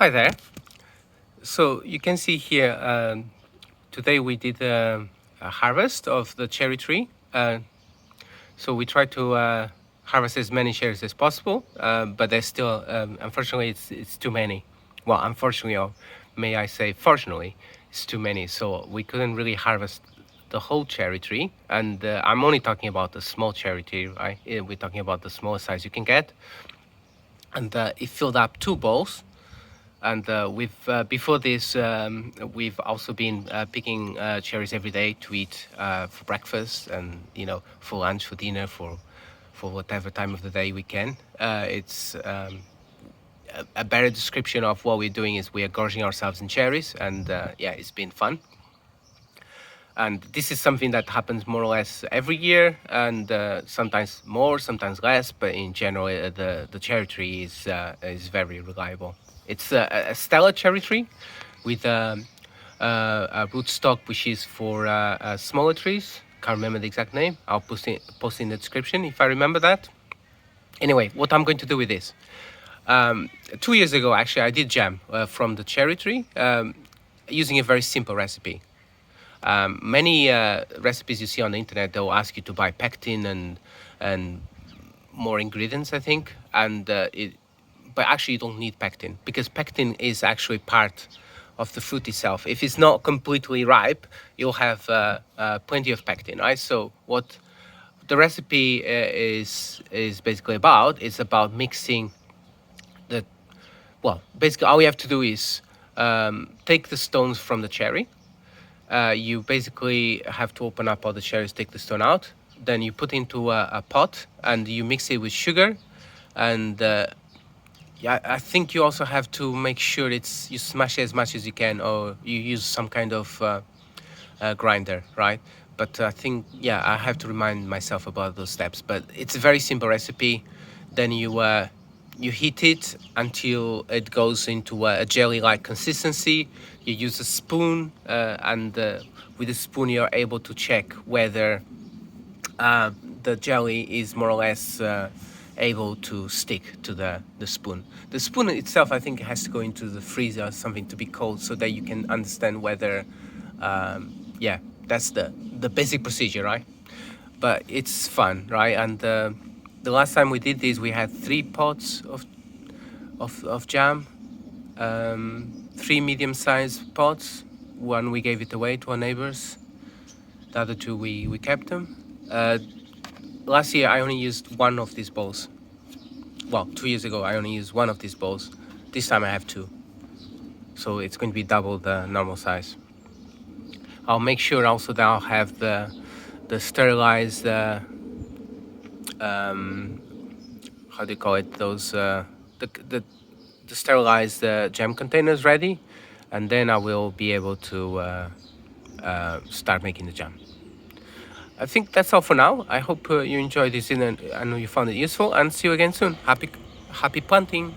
Hi there. So you can see here, today we did a harvest of the cherry tree. So we try to harvest as many cherries as possible, but there's still, unfortunately, it's too many. Well, unfortunately, or may I say, fortunately, it's too many. So we couldn't really harvest the whole cherry tree, and I'm only talking about the small cherry tree, right? We're talking about the smallest size you can get, and it filled up 2 bowls. And we've before this, we've also been picking cherries every day to eat for breakfast, and for lunch, for dinner, for whatever time of the day we can. It's a better description of what we're doing is we are gorging ourselves in cherries, and yeah, it's been fun. And this is something that happens more or less every year, and sometimes more, sometimes less. But in general, the cherry tree is very reliable. It's a Stella cherry tree with a rootstock which is for smaller trees. Can't remember the exact name. I'll post in the description if I remember that. Anyway, what I'm going to do with this. 2 years ago, actually, I did jam from the cherry tree using a very simple recipe. Many recipes you see on the internet, they'll ask you to buy pectin and more ingredients, I think. But actually, you don't need pectin because pectin is actually part of the fruit itself. If it's not completely ripe, you'll have plenty of pectin, right? So what the recipe is basically about is about mixing the basically all you have to do is take the stones from the cherry. You basically have to open up all the cherries, take the stone out. Then you put into a pot and you mix it with sugar. And yeah, I think you also have to make sure you smash it as much as you can, or you use some kind of grinder, right? But I think, yeah, I have to remind myself about those steps. But it's a very simple recipe. Then you heat it until it goes into a jelly-like consistency. You use a spoon, and with the spoon you're able to check whether the jelly is more or less able to stick to the spoon. The spoon itself, I think, has to go into the freezer or something to be cold so that you can understand whether, yeah, that's the basic procedure, right? But it's fun, right? And the last time we did this, we had 3 pots of jam, 3 medium-sized pots. One we gave it away to our neighbors. The other 2 we kept them. Last year I only used one of these bowls. Well, 2 years ago I only used one of these bowls. This time I have 2, so it's going to be double the normal size. I'll make sure also that I'll have the sterilized how do you call it, those the sterilized jam containers ready, and then I will be able to start making the jam. I think that's all for now. I hope you enjoyed this and I know you found it useful, and see you again soon. Happy planting.